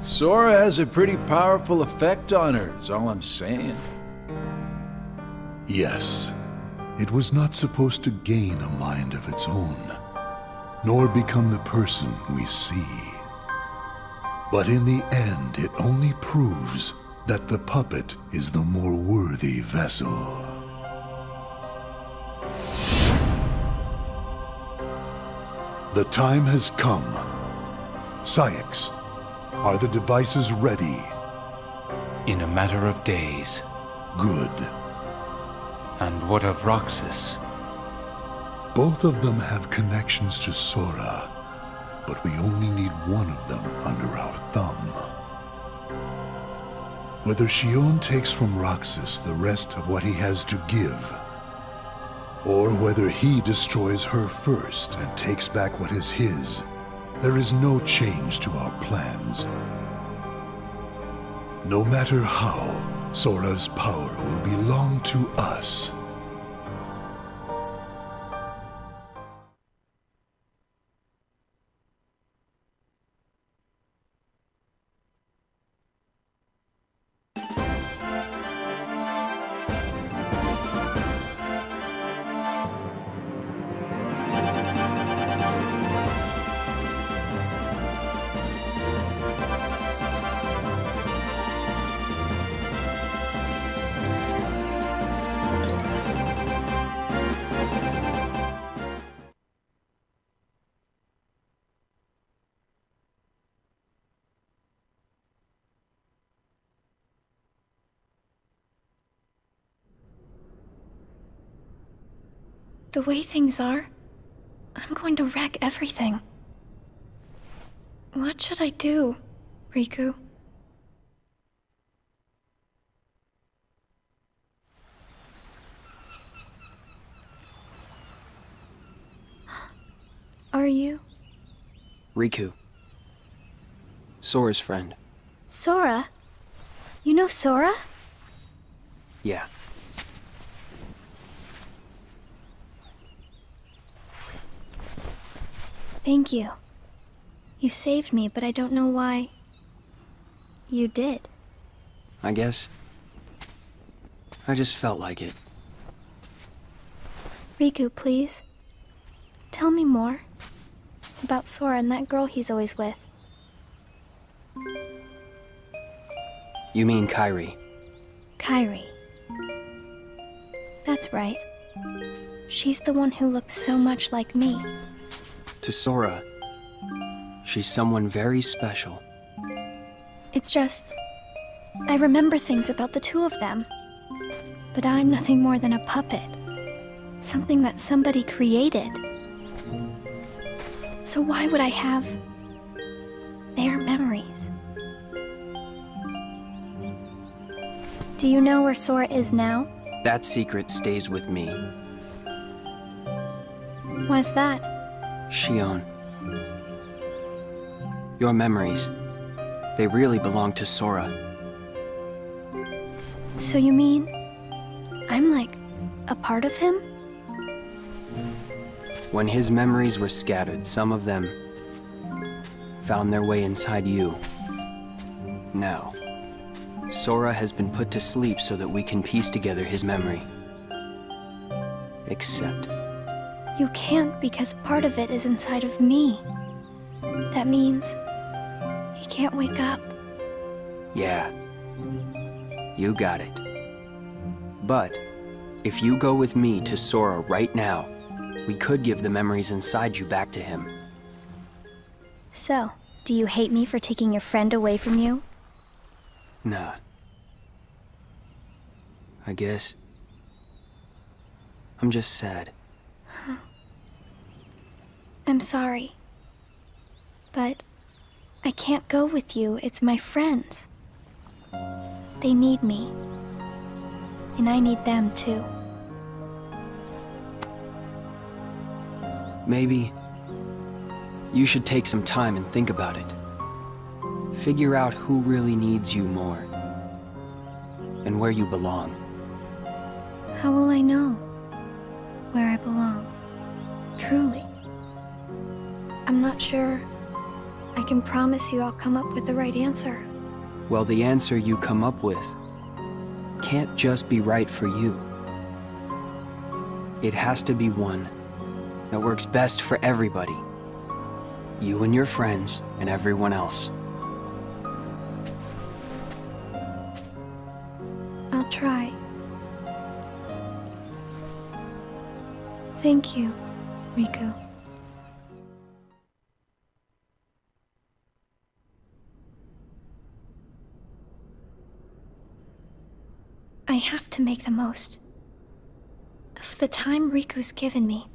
Sora has a pretty powerful effect on her, is all I'm saying. Yes, it was not supposed to gain a mind of its own, nor become the person we see. But in the end, it only proves that the puppet is the more worthy vessel. The time has come. Cyax, are the devices ready? In a matter of days. Good. And what of Roxas? Both of them have connections to Sora, but we only need one of them under our thumb. Whether Xion takes from Roxas the rest of what he has to give, or whether he destroys her first and takes back what is his, there is no change to our plans. No matter how, Sora's power will belong to us. The way things are, I'm going to wreck everything. What should I do, Riku? Are you? Riku. Sora's friend. Sora? You know Sora? Yeah. Thank you. You saved me, but I don't know why you did. I guess I just felt like it. Riku, please. Tell me more about Sora and that girl he's always with. You mean Kairi? Kairi. That's right. She's the one who looks so much like me. To Sora, she's someone very special. It's just, I remember things about the two of them. But I'm nothing more than a puppet. Something that somebody created. So why would I have their memories? Do you know where Sora is now? That secret stays with me. Why's that? Xion. Your memories, they really belong to Sora. So you mean I'm like a part of him? When his memories were scattered, some of them found their way inside you. Now, Sora has been put to sleep so that we can piece together his memory. Except you can't, because part of it is inside of me. That means he can't wake up. yeah, you got it. But if you go with me to Sora right now, we could give the memories inside you back to him. So, do you hate me for taking your friend away from you? Nah. I guess I'm just sad. I'm sorry. But I can't go with you. It's my friends. They need me. And I need them too. Maybe you should take some time and think about it. Figure out who really needs you more. And where you belong. How will I know where I belong? Truly. I'm not sure I can promise you I'll come up with the right answer. Well, the answer you come up with can't just be right for you. It has to be one that works best for everybody. You and your friends and everyone else. I'll try. Thank you, Riku. I have to make the most of the time Riku's given me.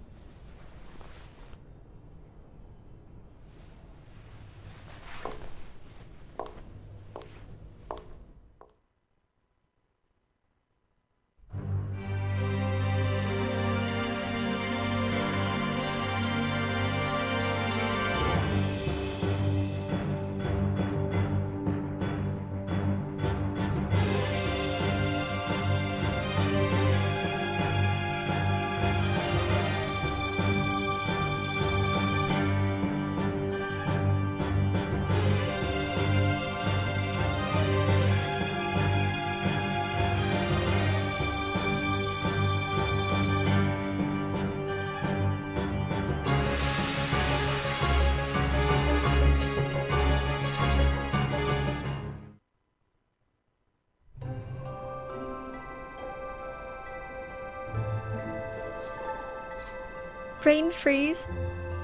Brain freeze.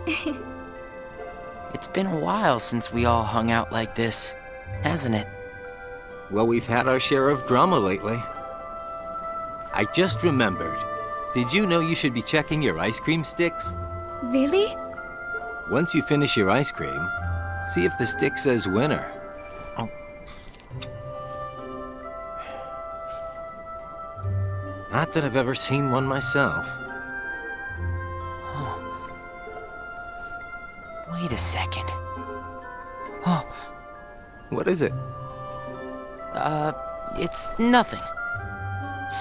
It's been a while since we all hung out like this, hasn't it? Well, we've had our share of drama lately. I just remembered. Did you know you should be checking your ice cream sticks? Really? Once you finish your ice cream, see if the stick says winner. Oh. Not that I've ever seen one myself. Wait a second. Oh. What is it? It's nothing.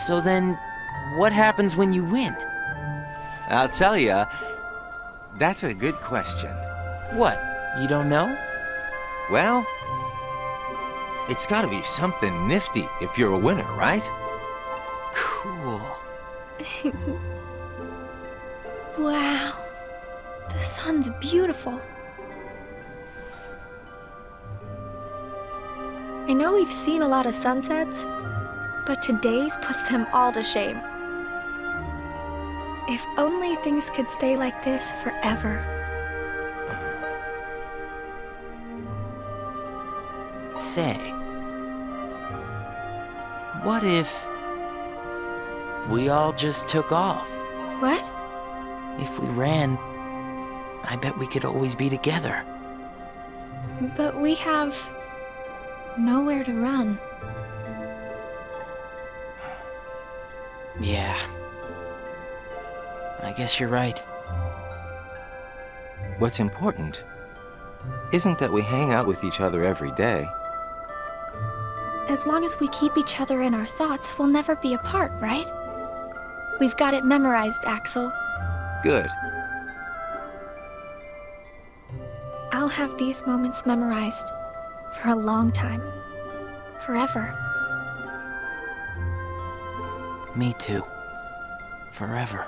So then, what happens when you win? I'll tell ya. That's a good question. What? You don't know? Well, it's gotta be something nifty if you're a winner, right? Cool. Wow. The sun's beautiful. I know we've seen a lot of sunsets, but today's puts them all to shame. If only things could stay like this forever. Say, what if we all just took off? What? If we ran, I bet we could always be together. But we have nowhere to run. Yeah. I guess you're right. What's important isn't that we hang out with each other every day. As long as we keep each other in our thoughts, we'll never be apart, right? We've got it memorized, Axel. Good. I'll have these moments memorized for a long time. Forever. Me too. Forever.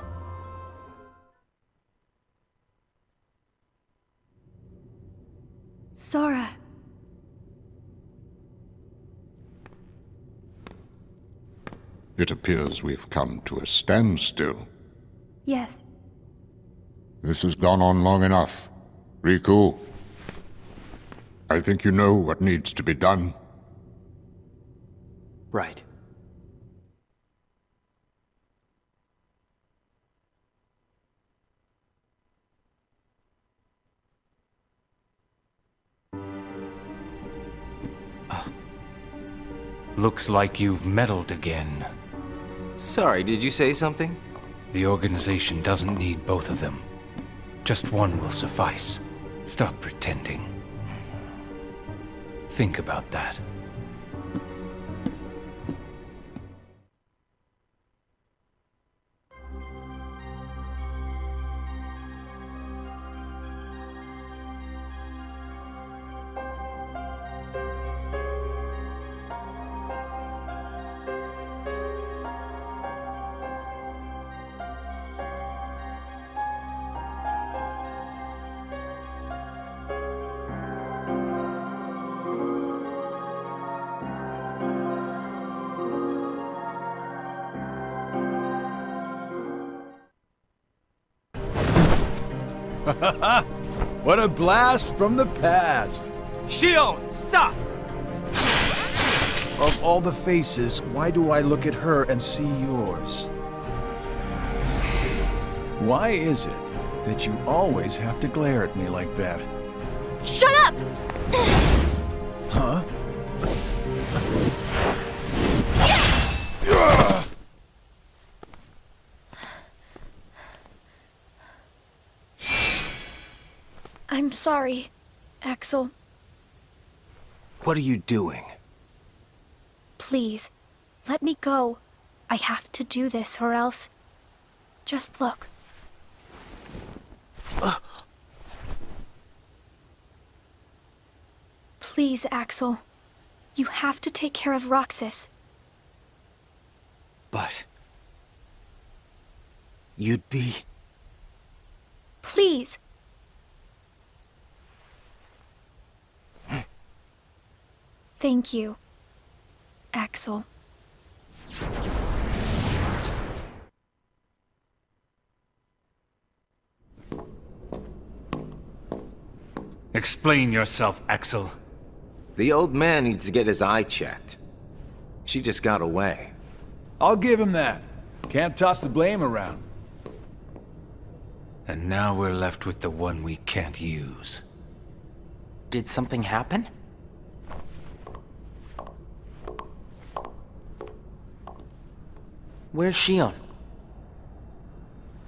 Sora. It appears we've come to a standstill. Yes. This has gone on long enough. Riku, I think you know what needs to be done. Right. Looks like you've meddled again. Sorry, did you say something? The organization doesn't need both of them. Just one will suffice. Stop pretending. Think about that. What a blast from the past! Xion, stop! Of all the faces, why do I look at her and see yours? Why is it that you always have to glare at me like that? Shut up! Huh? I'm sorry, Axel. What are you doing? Please, let me go. I have to do this or else... Just look. Please, Axel. You have to take care of Roxas. But... you'd be... Please. Thank you, Axel. Explain yourself, Axel. The old man needs to get his eye checked. She just got away. I'll give him that. Can't toss the blame around. And now we're left with the one we can't use. Did something happen? Where's Xion?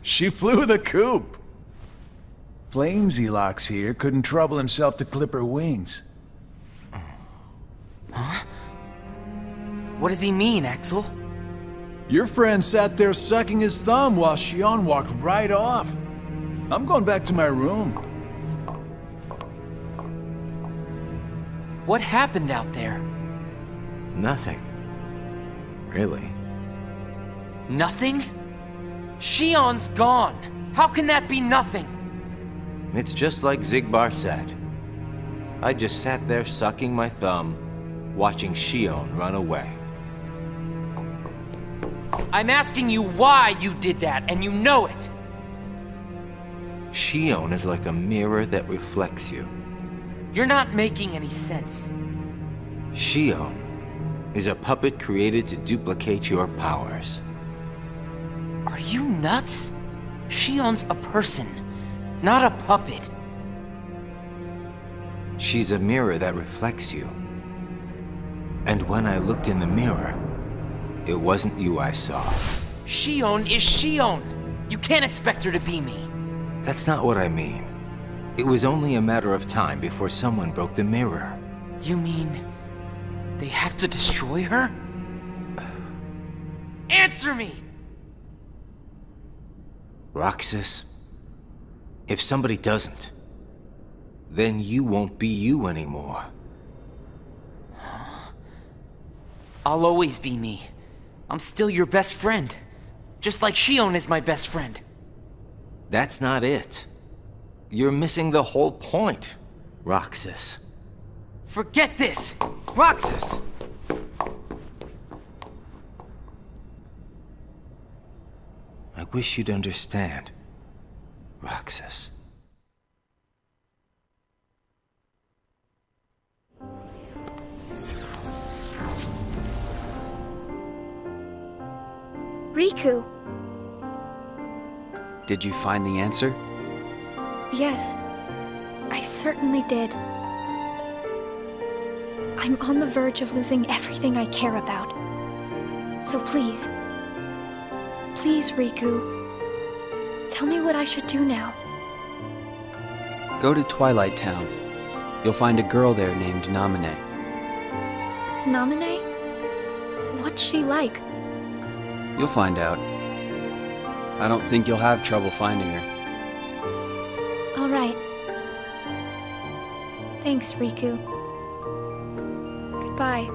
She flew the coop. Flamesy Locks here couldn't trouble himself to clip her wings. Huh? What does he mean, Axel? Your friend sat there sucking his thumb while Xion walked right off. I'm going back to my room. What happened out there? Nothing. Really. Nothing? Xion's gone. How can that be nothing? It's just like Xigbar said. I just sat there sucking my thumb, watching Xion run away. I'm asking you why you did that, and you know it. Xion is like a mirror that reflects you. You're not making any sense. Xion is a puppet created to duplicate your powers. Are you nuts? Xion's a person, not a puppet. She's a mirror that reflects you. And when I looked in the mirror, it wasn't you I saw. Xion is Xion. You can't expect her to be me. That's not what I mean. It was only a matter of time before someone broke the mirror. You mean they have to destroy her? Answer me! Roxas, if somebody doesn't, then you won't be you anymore. I'll always be me. I'm still your best friend. Just like Xion is my best friend. That's not it. You're missing the whole point, Roxas. Forget this! Roxas! I wish you'd understand, Roxas. Riku. Did you find the answer? Yes, I certainly did. I'm on the verge of losing everything I care about. So please, please, Riku, tell me what I should do now. Go to Twilight Town. You'll find a girl there named Namine. Namine? What's she like? You'll find out. I don't think you'll have trouble finding her. All right. Thanks, Riku. Goodbye.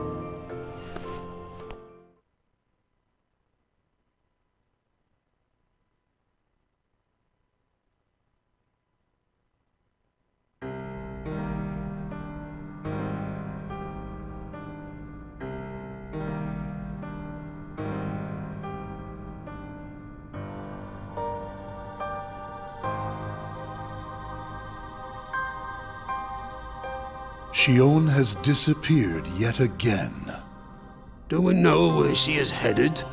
Xion has disappeared yet again. Do we know where she is headed?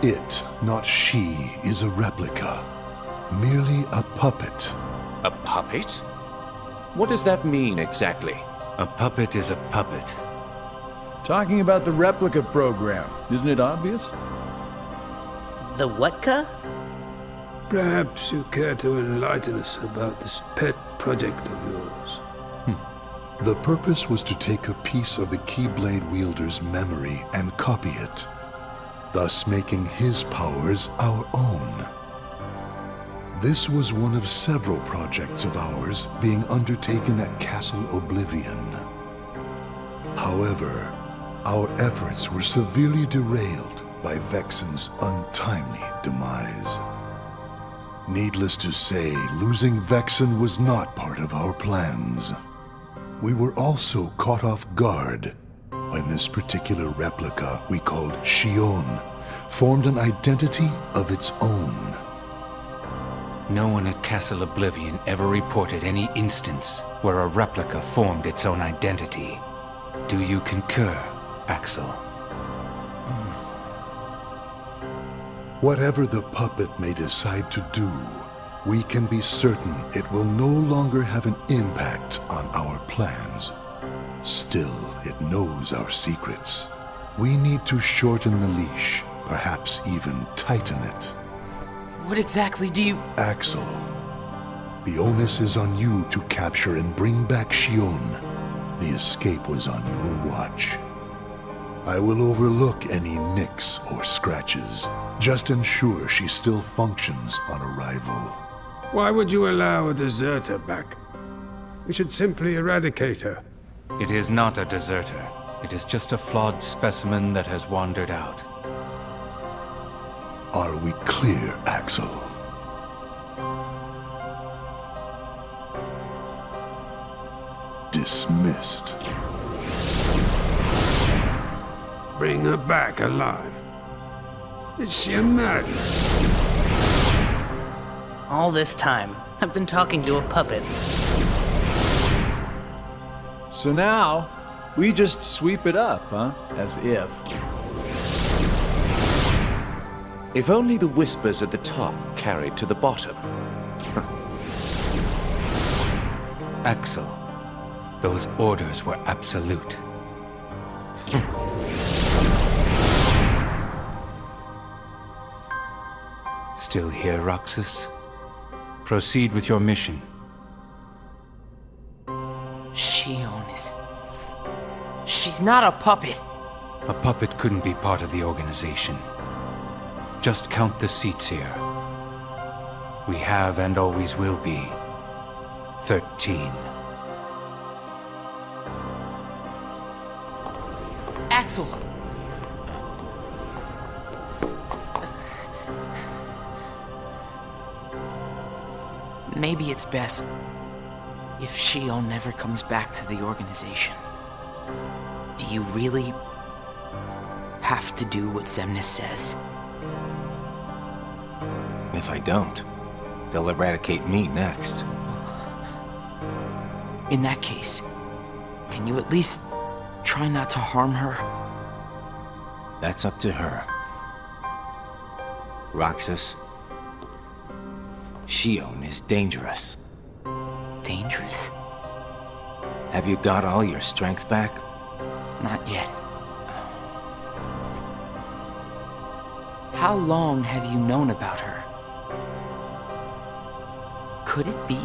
It, not she, is a replica. Merely a puppet. A puppet? What does that mean exactly? A puppet is a puppet. Talking about the replica program, isn't it obvious? The what-ca? Perhaps you care to enlighten us about this pet project of yours. The purpose was to take a piece of the Keyblade wielder's memory and copy it, thus making his powers our own. This was one of several projects of ours being undertaken at Castle Oblivion. However, our efforts were severely derailed by Vexen's untimely demise. Needless to say, losing Vexen was not part of our plans. We were also caught off guard when this particular replica we called Xion formed an identity of its own. No one at Castle Oblivion ever reported any instance where a replica formed its own identity. Do you concur, Axel? Whatever the puppet may decide to do, we can be certain it will no longer have an impact on our plans. Still, it knows our secrets. We need to shorten the leash, perhaps even tighten it. What exactly do you... Axel, the onus is on you to capture and bring back Xion. The escape was on your watch. I will overlook any nicks or scratches. Just ensure she still functions on arrival. Why would you allow a deserter back? We should simply eradicate her. It is not a deserter. It is just a flawed specimen that has wandered out. Are we clear, Axel? Dismissed. Bring her back alive. Is she a madness? All this time, I've been talking to a puppet. So now, we just sweep it up, huh? As if. If only the whispers at the top carried to the bottom. Axel, those orders were absolute. Still here, Roxas? Proceed with your mission. Xion is... She's not a puppet. A puppet couldn't be part of the organization. Just count the seats here. We have and always will be 13. Axel! Maybe it's best if Xion never comes back to the organization. Do you really have to do what Xemnas says? If I don't, they'll eradicate me next. In that case, can you at least try not to harm her? That's up to her. Roxas, Xion is dangerous. Dangerous? Have you got all your strength back? Not yet. How long have you known about her? Could it be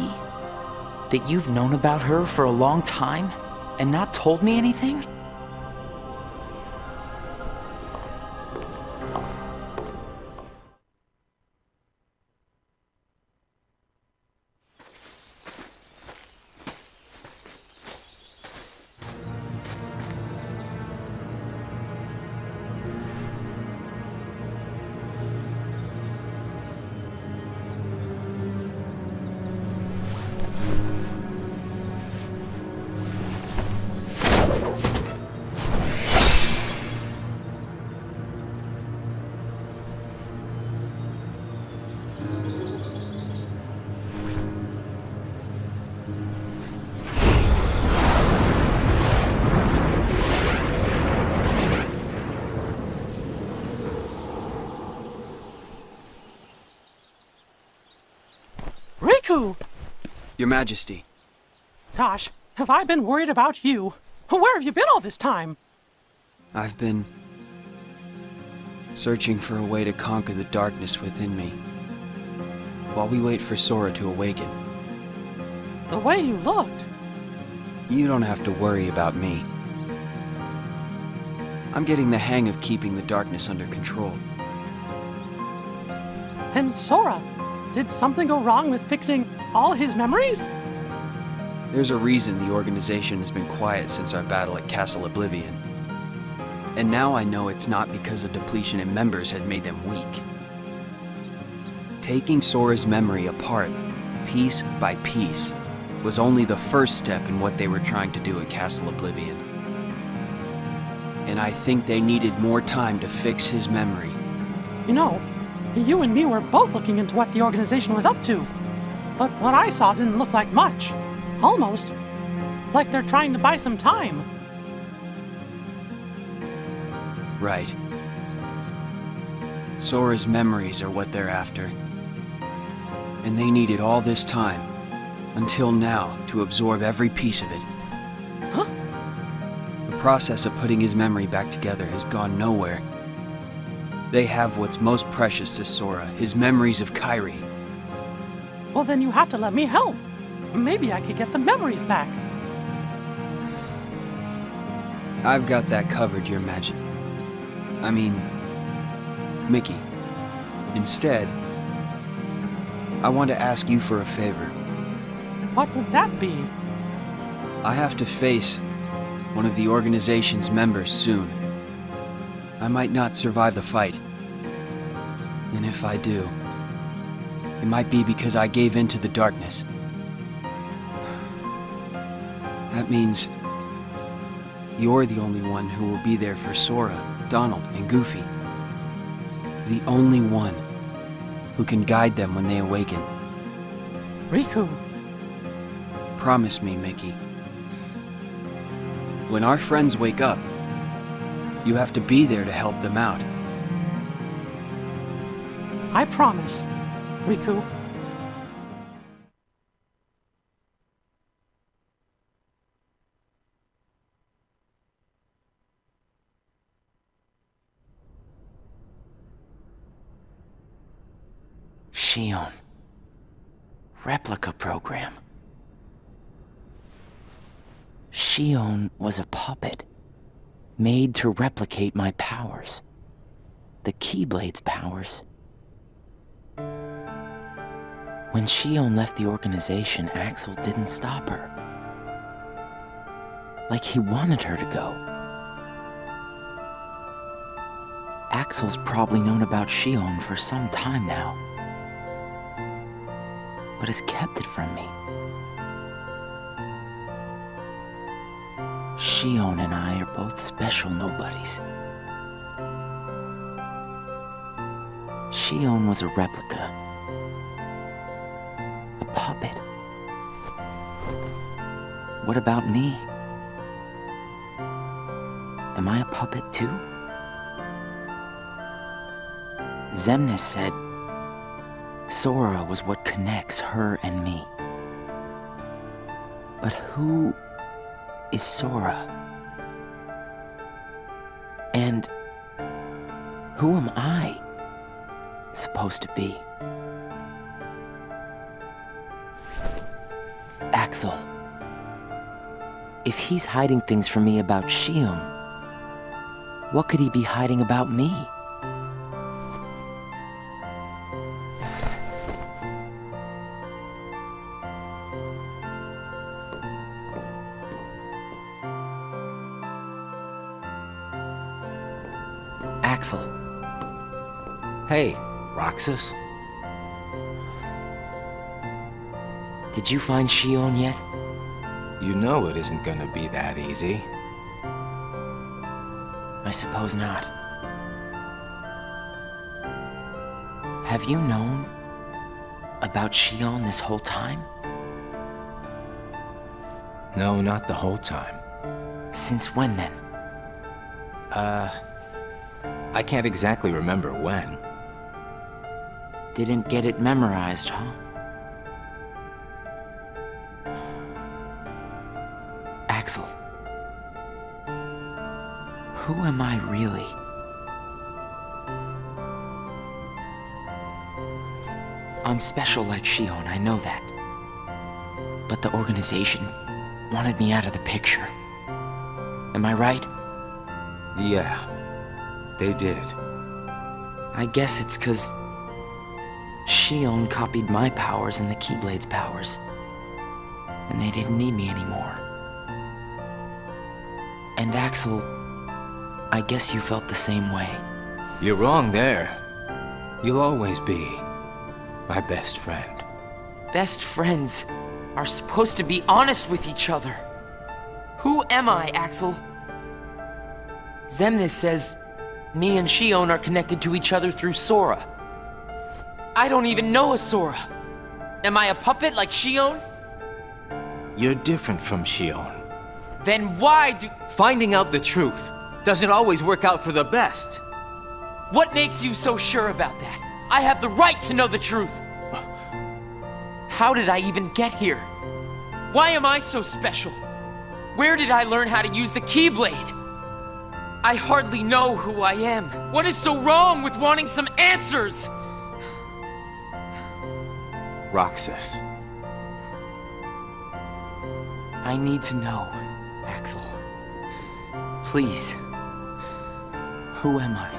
that you've known about her for a long time and not told me anything? Your Majesty. Gosh, have I been worried about you? Where have you been all this time? I've been searching for a way to conquer the darkness within me, while we wait for Sora to awaken. The way you looked. You don't have to worry about me. I'm getting the hang of keeping the darkness under control. And Sora, did something go wrong with fixing all his memories? There's a reason the organization has been quiet since our battle at Castle Oblivion. And now I know it's not because a depletion in members had made them weak. Taking Sora's memory apart, piece by piece, was only the first step in what they were trying to do at Castle Oblivion. And I think they needed more time to fix his memory. You know, you and me were both looking into what the organization was up to. But what I saw didn't look like much. Almost like they're trying to buy some time. Right. Sora's memories are what they're after. And they needed all this time, until now, to absorb every piece of it. Huh? The process of putting his memory back together has gone nowhere. They have what's most precious to Sora, his memories of Kairi. Well, then you have to let me help. Maybe I could get the memories back. I've got that covered, Your Majesty. I mean, Mickey. Instead, I want to ask you for a favor. What would that be? I have to face one of the organization's members soon. I might not survive the fight. And if I do, it might be because I gave in to the darkness. That means you're the only one who will be there for Sora, Donald, and Goofy. The only one who can guide them when they awaken. Riku. Promise me, Mickey. When our friends wake up, you have to be there to help them out. I promise, Riku. Xion. Replica program. Xion was a puppet, made to replicate my powers. The Keyblade's powers. When Xion left the organization, Axel didn't stop her. Like he wanted her to go. Axel's probably known about Xion for some time now, but has kept it from me. Xion and I are both special nobodies. Xion was a replica. A puppet. What about me? Am I a puppet too? Xemnas said Sora was what connects her and me. But who is Sora? And who am I supposed to be? Axel. If he's hiding things from me about Xion, what could he be hiding about me? Axel. Hey, Roxas. Did you find Xion yet? You know it isn't gonna be that easy. I suppose not. Have you known about Xion this whole time? No, not the whole time. Since when then? I can't exactly remember when. Didn't get it memorized, huh? Axel. Who am I really? I'm special like Xion, I know that. But the organization wanted me out of the picture. Am I right? Yeah, they did. I guess it's 'cause Xion copied my powers and the Keyblade's powers. And they didn't need me anymore. And Axel, I guess you felt the same way. You're wrong there. You'll always be my best friend. Best friends are supposed to be honest with each other. Who am I, Axel? Xemnas says me and Xion are connected to each other through Sora. I don't even know a Sora. Am I a puppet like Xion? You're different from Xion. Then why do... Finding out the truth doesn't always work out for the best. What makes you so sure about that? I have the right to know the truth. How did I even get here? Why am I so special? Where did I learn how to use the Keyblade? I hardly know who I am. What is so wrong with wanting some answers? Roxas. I need to know, Axel. Please. Who am I?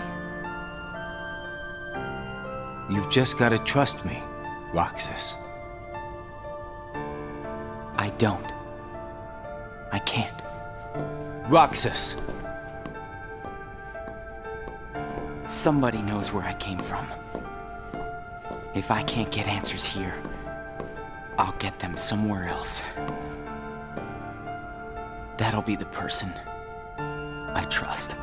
You've just got to trust me, Roxas. I don't. I can't. Roxas! Somebody knows where I came from. If I can't get answers here, I'll get them somewhere else. That'll be the person I trust.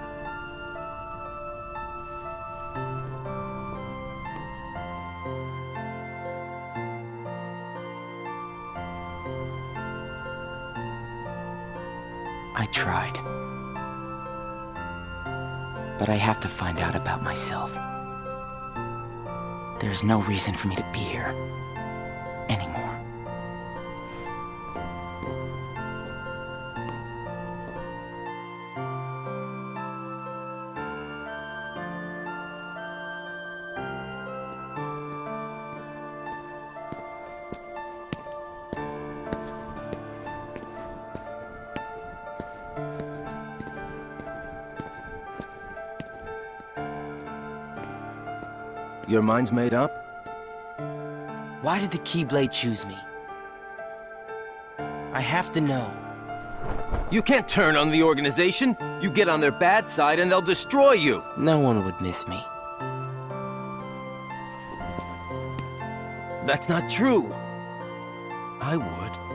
I tried. But I have to find out about myself. There's no reason for me to be here anymore. Your mind's made up? Why did the Keyblade choose me? I have to know. You can't turn on the organization. You get on their bad side and they'll destroy you. No one would miss me. That's not true. I would.